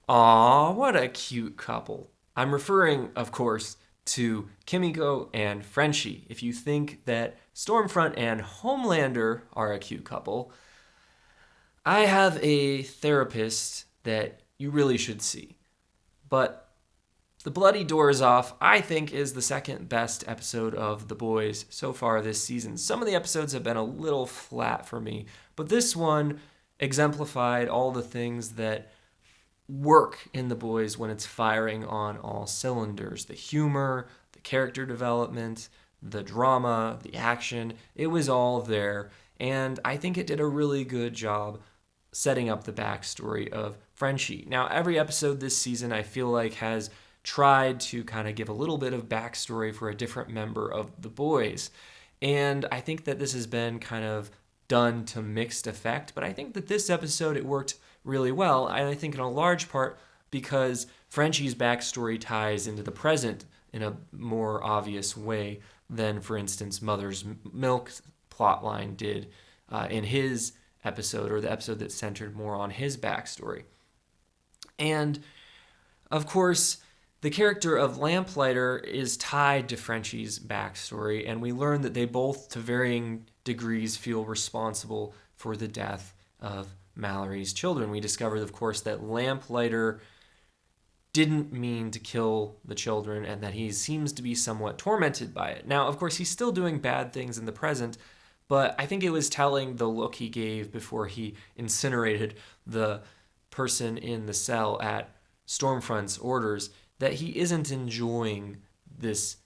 Aw, what a cute couple. I'm referring, of course, to Kimiko and Frenchie. If you think that Stormfront and Homelander are a cute couple, I have a therapist that you really should see. But The Bloody Doors Off, I think, is the second best episode of The Boys so far this season. Some of the episodes have been a little flat for me, but this one exemplified all the things that work in The Boys when it's firing on all cylinders. The humor, the character development, the drama, the action, it was all there. And I think it did a really good job setting up the backstory of Frenchie. Now, every episode this season, I feel like, has tried to kind of give a little bit of backstory for a different member of the boys. And I think that this has been kind of done to mixed effect, but I think that this episode it worked really well. And I think in a large part because Frenchie's backstory ties into the present in a more obvious way than, for instance, Mother's Milk plotline did in his episode, or the episode that centered more on his backstory. And of course, the character of Lamplighter is tied to Frenchie's backstory, and we learn that they both, to varying degrees, feel responsible for the death of Mallory's children. We discovered, of course, that Lamplighter didn't mean to kill the children and that he seems to be somewhat tormented by it. Now, of course, he's still doing bad things in the present, but I think it was telling the look he gave before he incinerated the person in the cell at Stormfront's orders that he isn't enjoying this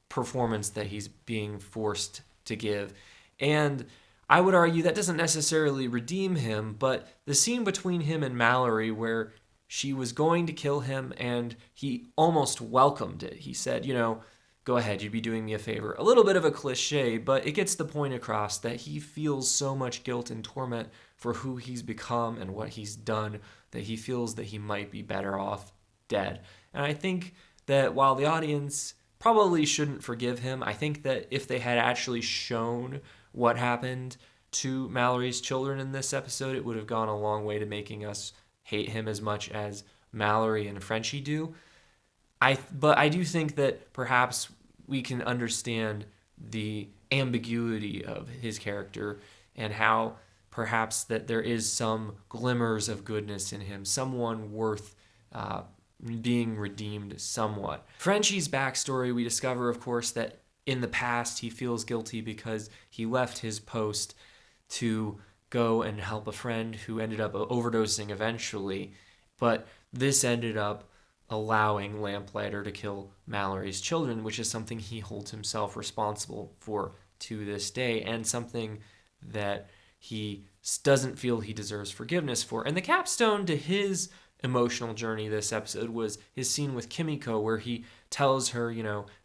performance that he's being forced to give. And I would argue that doesn't necessarily redeem him, but the scene between him and Mallory where she was going to kill him and he almost welcomed it. He said, go ahead, you'd be doing me a favor. A little bit of a cliche, but it gets the point across that he feels so much guilt and torment for who he's become and what he's done that he feels that he might be better off dead. And I think that while the audience probably shouldn't forgive him, I think that if they had actually shown what happened to Mallory's children in this episode, it would have gone a long way to making us hate him as much as Mallory and Frenchie do. But I do think that perhaps we can understand the ambiguity of his character and how perhaps that there is some glimmers of goodness in him, someone worth being redeemed somewhat. Frenchie's backstory, we discover, of course, that in the past he feels guilty because he left his post to go and help a friend who ended up overdosing eventually, but this ended up allowing Lamplighter to kill Mallory's children, which is something he holds himself responsible for to this day, and something that he doesn't feel he deserves forgiveness for. And the capstone to his emotional journey this episode was his scene with Kimiko, where he tells her,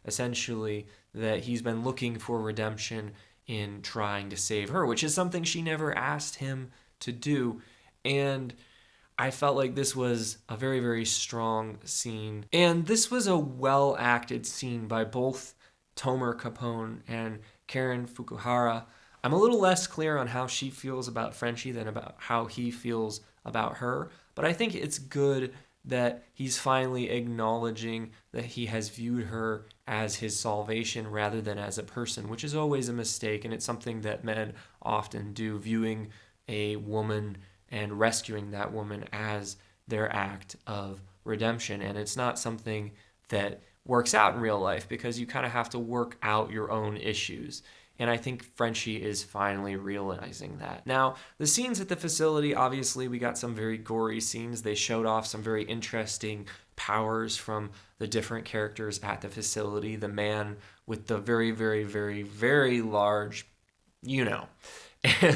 essentially that he's been looking for redemption in trying to save her, which is something she never asked him to do. And I felt like this was a very, very strong scene. And this was a well-acted scene by both Tomer Capone and Karen Fukuhara. I'm a little less clear on how she feels about Frenchie than about how he feels about her, but I think it's good that he's finally acknowledging that he has viewed her as his salvation rather than as a person, which is always a mistake, and it's something that men often do, viewing a woman and rescuing that woman as their act of redemption. And it's not something that works out in real life because you kind of have to work out your own issues. And I think Frenchie is finally realizing that. Now, the scenes at the facility, obviously, we got some very gory scenes. They showed off some very interesting powers from the different characters at the facility. The man with the very, very, very, very large, and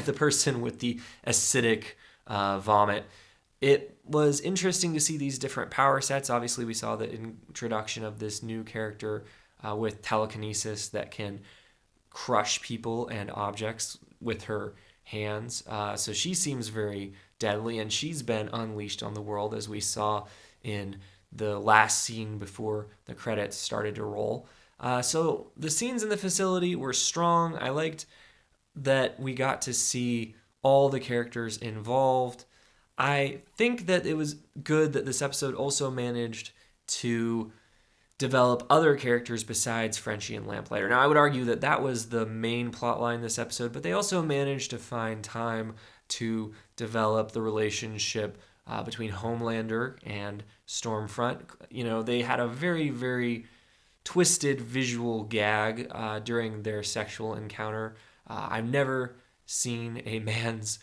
the person with the acidic vomit. It was interesting to see these different power sets. Obviously, we saw the introduction of this new character with telekinesis that can crush people and objects with her hands. So she seems very deadly, and she's been unleashed on the world, as we saw in the last scene before the credits started to roll. So the scenes in the facility were strong. I liked that we got to see all the characters involved. I think that it was good that this episode also managed to develop other characters besides Frenchie and Lamplighter. Now, I would argue that that was the main plot line this episode, but they also managed to find time to develop the relationship between Homelander and Stormfront. You know, they had a very, very twisted visual gag during their sexual encounter. I've never seen a man's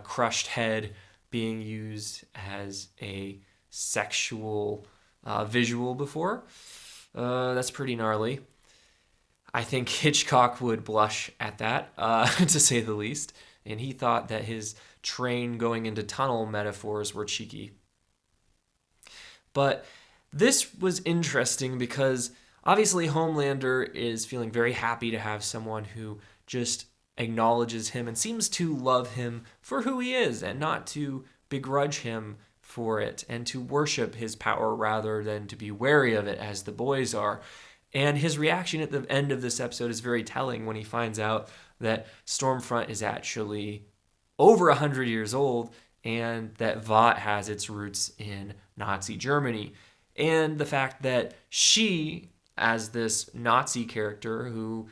crushed head being used as a sexual visual before. That's pretty gnarly. I think Hitchcock would blush at that, to say the least. And he thought that his train going into tunnel metaphors were cheeky. But this was interesting because obviously Homelander is feeling very happy to have someone who just acknowledges him and seems to love him for who he is and not to begrudge him for it and to worship his power rather than to be wary of it as the boys are. And his reaction at the end of this episode is very telling when he finds out that Stormfront is actually over 100 years old and that Vought has its roots in Nazi Germany. And the fact that she, as this Nazi character who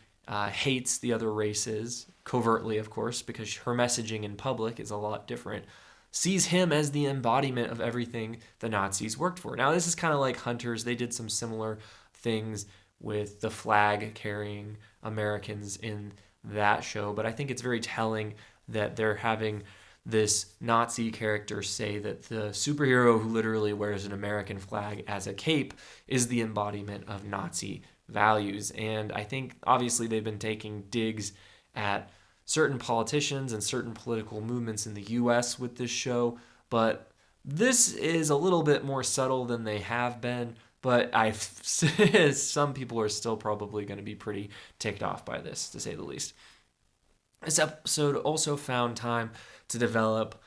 hates the other races, covertly, of course, because her messaging in public is a lot different, sees him as the embodiment of everything the Nazis worked for. Now, this is kind of like Hunters. They did some similar things with the flag carrying Americans in that show, but I think it's very telling that they're having this Nazi character say that the superhero who literally wears an American flag as a cape is the embodiment of Nazi values. And I think obviously they've been taking digs at certain politicians and certain political movements in the US with this show, but this is a little bit more subtle than they have been. But some people are still probably going to be pretty ticked off by this, to say the least. This episode also found time to develop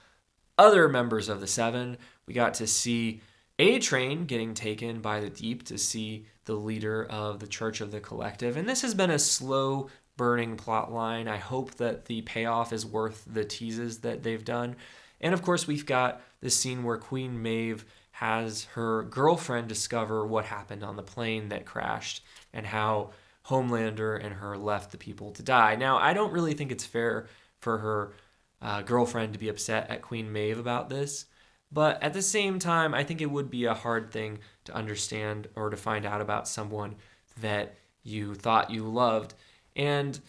other members of the Seven. We got to see A-Train getting taken by the Deep to see the leader of the Church of the Collective. And this has been a slow burning plot line. I hope that the payoff is worth the teases that they've done. And of course, we've got this scene where Queen Maeve has her girlfriend discover what happened on the plane that crashed and how Homelander and her left the people to die. Now, I don't really think it's fair for her girlfriend to be upset at Queen Maeve about this, but at the same time, I think it would be a hard thing to understand or to find out about someone that you thought you loved. And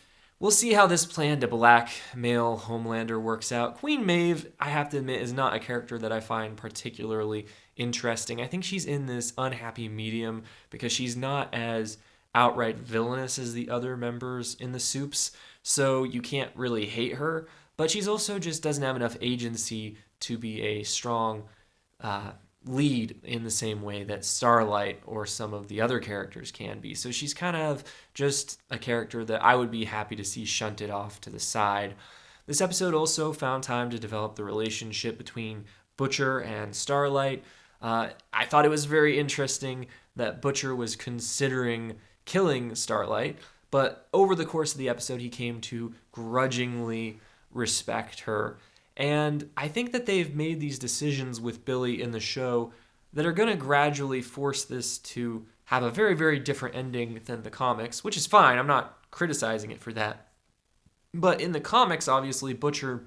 we'll see how this plan to blackmail Homelander works out. Queen Maeve, I have to admit, is not a character that I find particularly interesting. I think she's in this unhappy medium because she's not as outright villainous as the other members in the Soups, so you can't really hate her, but she's also just doesn't have enough agency to be a strong lead in the same way that Starlight or some of the other characters can be. So she's kind of just a character that I would be happy to see shunted off to the side. This episode also found time to develop the relationship between Butcher and Starlight. I thought it was very interesting that Butcher was considering killing Starlight, but over the course of the episode, he came to grudgingly respect her. And I think that they've made these decisions with Billy in the show that are going to gradually force this to have a very, very different ending than the comics, which is fine. I'm not criticizing it for that. But in the comics, obviously, Butcher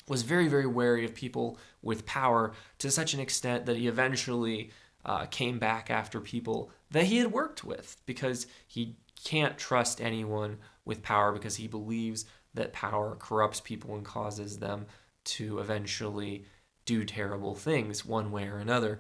was very, very wary of people with power to such an extent that he eventually came back after people that he had worked with because he can't trust anyone with power because he believes that power corrupts people and causes them to eventually do terrible things one way or another.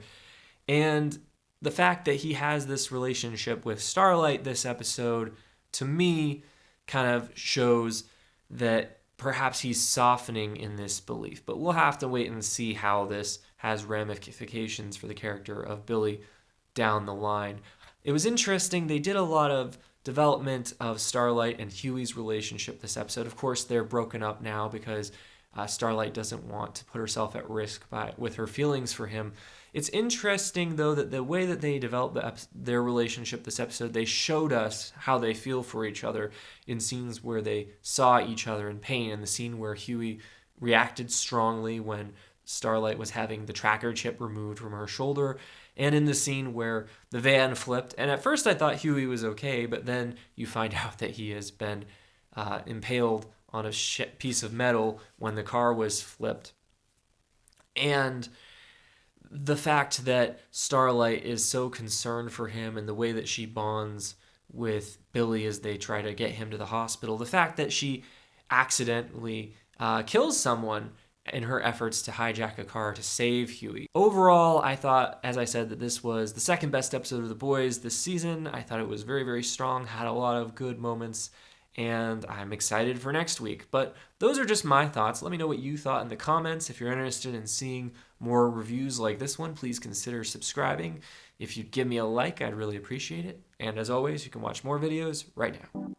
And the fact that he has this relationship with Starlight this episode, to me, kind of shows that perhaps he's softening in this belief. But we'll have to wait and see how this has ramifications for the character of Billy down the line. It was interesting. They did a lot of development of Starlight and Huey's relationship this episode. Of course, they're broken up now because Starlight doesn't want to put herself at risk with her feelings for him. It's interesting, though, that the way that they developed their relationship this episode, they showed us how they feel for each other in scenes where they saw each other in pain, and the scene where Huey reacted strongly when Starlight was having the tracker chip removed from her shoulder, and in the scene where the van flipped. And at first I thought Huey was okay, but then you find out that he has been impaled on a piece of metal when the car was flipped. And the fact that Starlight is so concerned for him and the way that she bonds with Billy as they try to get him to the hospital, the fact that she accidentally kills someone in her efforts to hijack a car to save Huey. Overall, I thought, as I said, that this was the second best episode of The Boys this season. I thought it was very, very strong, had a lot of good moments, and I'm excited for next week. But those are just my thoughts. Let me know what you thought in the comments. If you're interested in seeing more reviews like this one, please consider subscribing. If you'd give me a like, I'd really appreciate it. And as always, you can watch more videos right now.